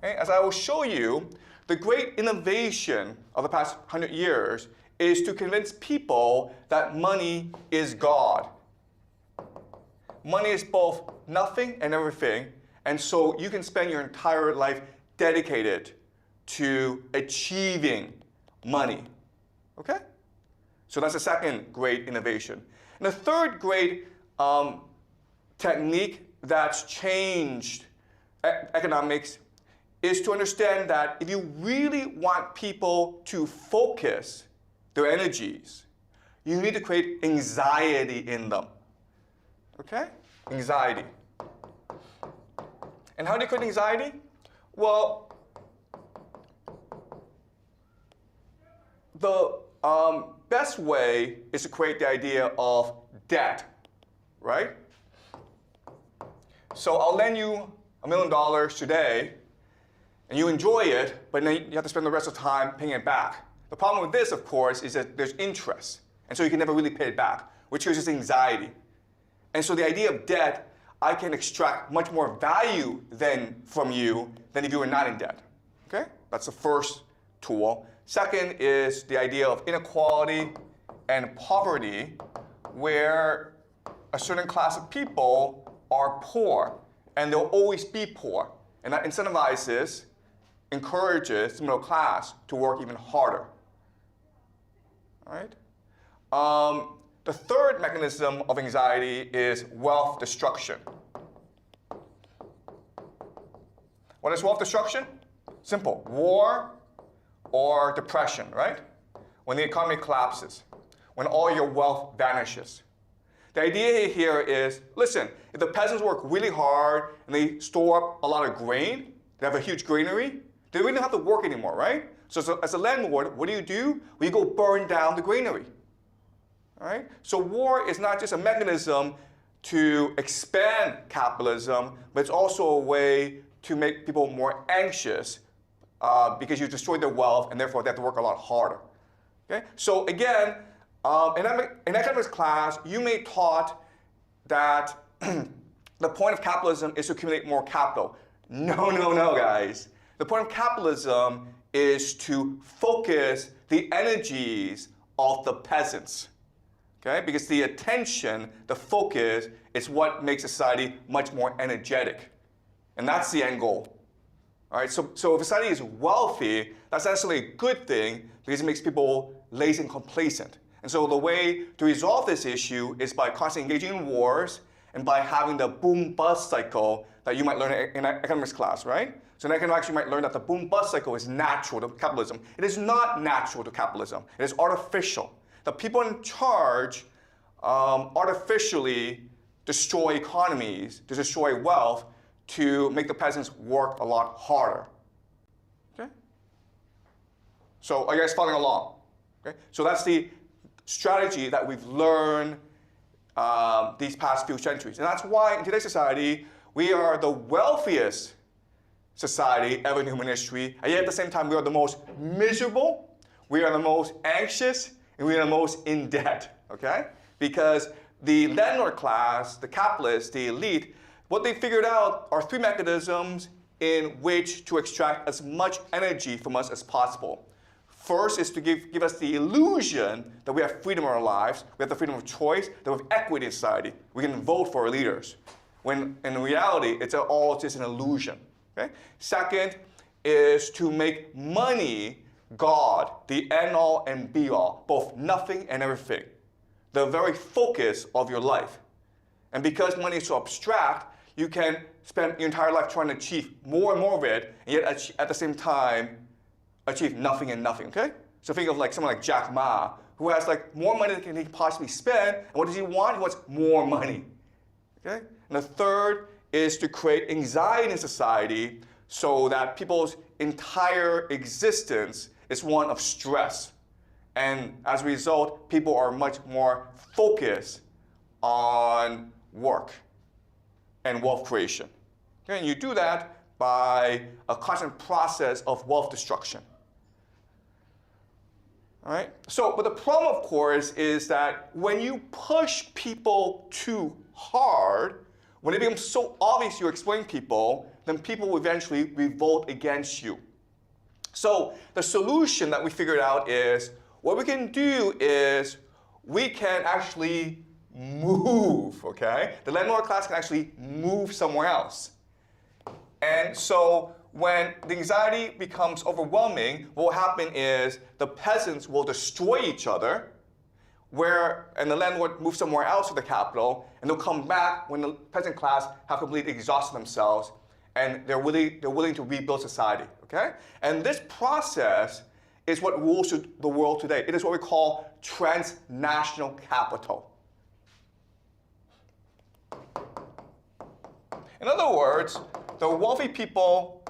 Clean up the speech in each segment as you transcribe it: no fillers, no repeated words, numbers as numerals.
Okay? As I will show you, the great innovation of the past 100 years is to convince people that money is God. Money is both nothing and everything, and so you can spend your entire life dedicated to achieving money. Okay? So that's the second great innovation. And the third great technique that's changed economics is to understand that if you really want people to focus their energies, you need to create anxiety in them. Okay? Anxiety. And how do you create anxiety? Well, the best way is to create the idea of debt, right? So I'll lend you $1 million today, and you enjoy it, but then you have to spend the rest of the time paying it back. The problem with this, of course, is that there's interest, and so you can never really pay it back, which causes anxiety. And so the idea of debt, I can extract much more value from you than if you were not in debt. Okay? That's the first tool. Second is the idea of inequality and poverty, where a certain class of people are poor, and they'll always be poor. And that incentivizes, encourages the middle class to work even harder. All right? The third mechanism of anxiety is wealth destruction. What is wealth destruction? Simple. War or depression, right? When the economy collapses, when all your wealth vanishes. The idea here is, listen, if the peasants work really hard and they store up a lot of grain, they have a huge granary, they really don't have to work anymore, right? So as a landlord, what do? Well, you go burn down the granary. All right? So war is not just a mechanism to expand capitalism, but it's also a way to make people more anxious because you destroy their wealth and therefore they have to work a lot harder. Okay? So again, in economics class, you may taught that the point of capitalism is to accumulate more capital. No, guys. The point of capitalism is to focus the energies of the peasants. Okay? Because the attention, the focus, is what makes society much more energetic. And that's the end goal. All right? So if society is wealthy, that's actually a good thing because it makes people lazy and complacent. And so the way to resolve this issue is by constantly engaging in wars and by having the boom-bust cycle that you might learn in economics class, right? So in economics, you might learn that the boom-bust cycle is natural to capitalism. It is not natural to capitalism. It is artificial. The people in charge artificially destroy economies, to destroy wealth, to make the peasants work a lot harder. Okay? So are you guys following along? Okay? So that's the strategy that we've learned these past few centuries. And that's why in today's society, we are the wealthiest society ever in human history, and yet at the same time, we are the most miserable, we are the most anxious, and we are the most in debt, okay? Because the landlord class, the capitalists, the elite, what they figured out are three mechanisms in which to extract as much energy from us as possible. First is to give us the illusion that we have freedom in our lives, we have the freedom of choice, that we have equity in society. We can vote for our leaders. When in reality, it's all just an illusion. Okay? Second is to make money God, the end-all and be-all, both nothing and everything, the very focus of your life. And because money is so abstract, you can spend your entire life trying to achieve more and more of it, and yet at the same time, achieve nothing and nothing, okay? So think of like someone like Jack Ma, who has like more money than he can possibly spend, and what does he want? He wants more money, okay? And the third is to create anxiety in society so that people's entire existence is one of stress. And as a result, people are much more focused on work and wealth creation. Okay? And you do that by a constant process of wealth destruction. All right? So, but the problem, of course, is that when you push people too hard, When it becomes so obvious you're exploiting people, then people will eventually revolt against you. So the solution that we figured out is, what we can do is we can actually move, okay? The landlord class can actually move somewhere else. And so when the anxiety becomes overwhelming, what will happen is the peasants will destroy each other, and the landlord moves somewhere else with the capital, and they'll come back when the peasant class have completely exhausted themselves, and they're willing to rebuild society, okay? And this process is what rules the world today. It is what we call transnational capital. In other words, the wealthy people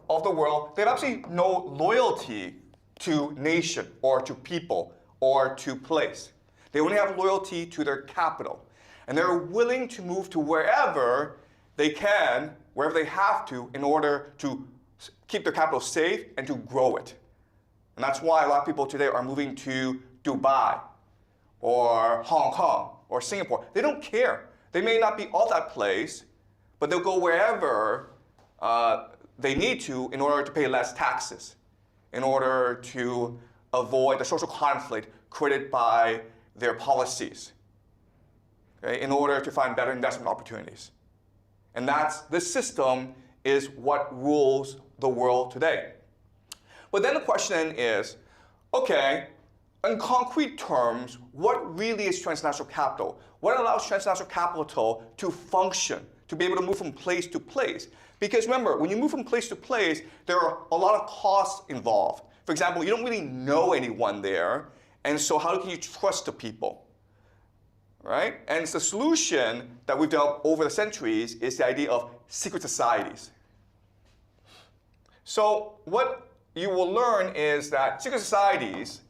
of the world, they have absolutely no loyalty to nation or to people or to place. They only have loyalty to their capital. And they're willing to move to wherever they can, wherever they have to, in order to keep their capital safe and to grow it. And that's why a lot of people today are moving to Dubai or Hong Kong or Singapore. They don't care. They may not be of that place, but they'll go wherever they need to in order to pay less taxes, in order to avoid the social conflict created by their policies, okay, in order to find better investment opportunities. And this system is what rules the world today. But then the question is, okay, in concrete terms, what really is transnational capital? What allows transnational capital to function, to be able to move from place to place? Because remember, when you move from place to place, there are a lot of costs involved. For example, you don't really know anyone there, and so how can you trust the people, right? And the solution that we've developed over the centuries is the idea of secret societies. So what you will learn is that secret societies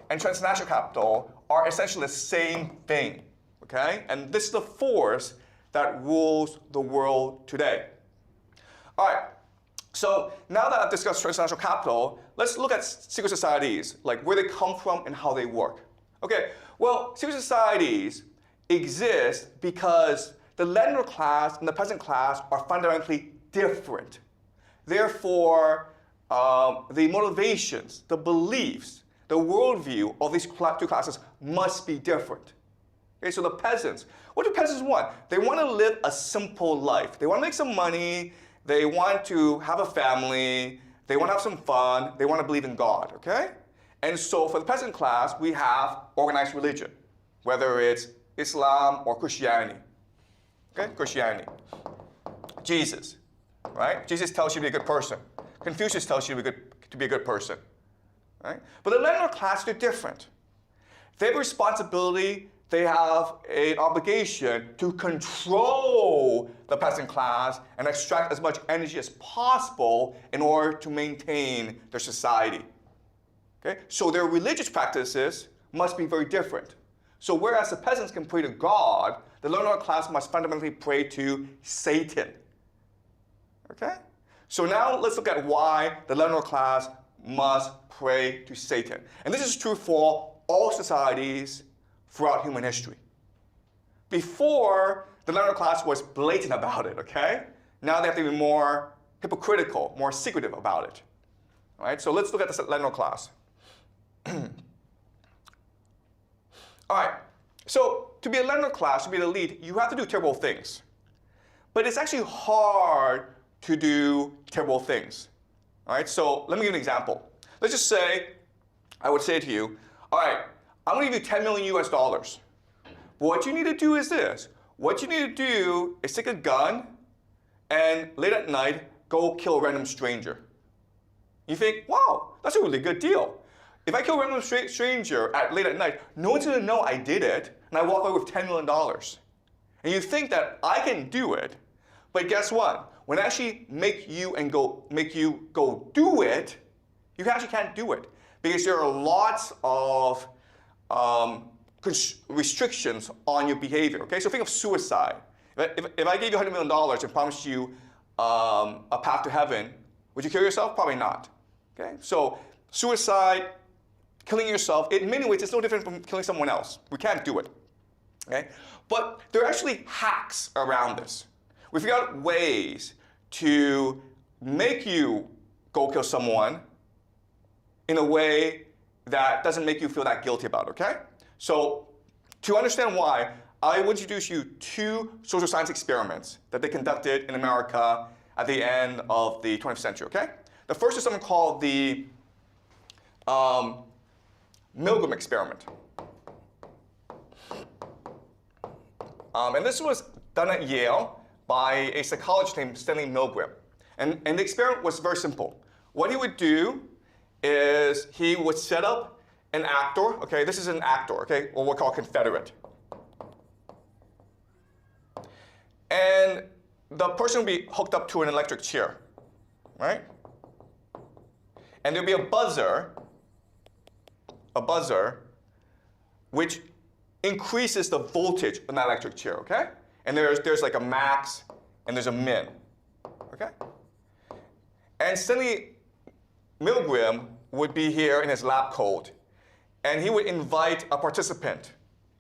and transnational capital are essentially the same thing, okay? And this is the force that rules the world today. All right, so now that I've discussed transnational capital, let's look at secret societies, like where they come from and how they work. Okay, well, secret societies exist because the landlord class and the peasant class are fundamentally different. Therefore, the motivations, the beliefs, the worldview of these two classes must be different. Okay, so the peasants, what do peasants want? They want to live a simple life. They want to make some money. They want to have a family. They want to have some fun. They want to believe in God, okay? And so for the peasant class, we have organized religion, whether it's Islam or Christianity, okay? Christianity. Jesus, right? Jesus tells you to be a good person. Confucius tells you to be a good person, right? But the landlord class, they're different. They have a responsibility. They have an obligation to control the peasant class and extract as much energy as possible in order to maintain their society. Okay? So their religious practices must be very different. So whereas the peasants can pray to God, the landlord class must fundamentally pray to Satan. Okay? So now let's look at why the landlord class must pray to Satan. And this is true for all societies throughout human history. Before, the landlord class was blatant about it, okay? Now they have to be more hypocritical, more secretive about it. All right, so let's look at the landlord class. All right, so to be a landlord class, to be the elite, you have to do terrible things. But it's actually hard to do terrible things. All right, so let me give you an example. Let's just say, I would say to you, all right, I'm going to give you $10 million US. But what you need to do is this. What you need to do is take a gun and late at night, go kill a random stranger. You think, wow, that's a really good deal. If I kill a random stranger late at night, no one's going to know I did it, and I walk away with $10 million. And you think that I can do it, but guess what? When I actually make you go do it, you actually can't do it. Because there are lots of restrictions on your behavior. Okay, so think of suicide. If I gave you $100 million and promised you a path to heaven, would you kill yourself? Probably not. Okay, so suicide, killing yourself, in many ways, it's no different from killing someone else. We can't do it. Okay, but there are actually hacks around this. We figure out ways to make you go kill someone in a way that doesn't make you feel that guilty about it, okay? So to understand why, I will introduce you 2 social science experiments that they conducted in America at the end of the 20th century, okay? The first is something called the Milgram experiment. And this was done at Yale by a psychologist named Stanley Milgram. And the experiment was very simple. What he would do is he would set up an actor, okay? This is an actor, okay? Or what we call Confederate. And the person would be hooked up to an electric chair, right? And there'd be a buzzer, which increases the voltage on that electric chair, okay? And there's like a max and there's a min, okay? And Stanley Milgram would be here in his lab coat, and he would invite a participant,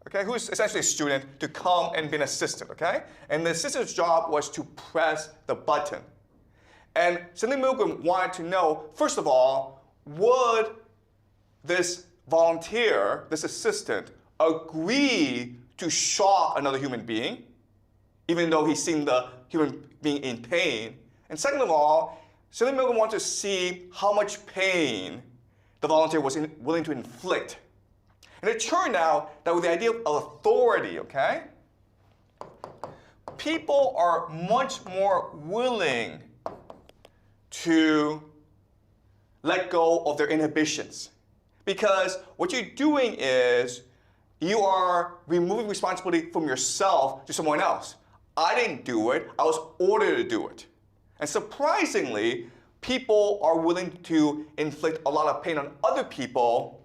okay, who's essentially a student, to come and be an assistant, okay? And the assistant's job was to press the button. And Stanley Milgram wanted to know, first of all, would this volunteer, this assistant, agree to shock another human being, even though he's seen the human being in pain? And second of all, Stanley Milgram wanted to see how much pain the volunteer was willing to inflict. And it turned out that with the idea of authority, okay, people are much more willing to let go of their inhibitions. Because what you're doing is you are removing responsibility from yourself to someone else. I didn't do it. I was ordered to do it. And surprisingly, people are willing to inflict a lot of pain on other people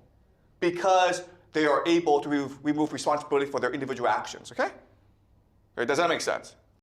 because they are able to remove responsibility for their individual actions, okay? Does that make sense?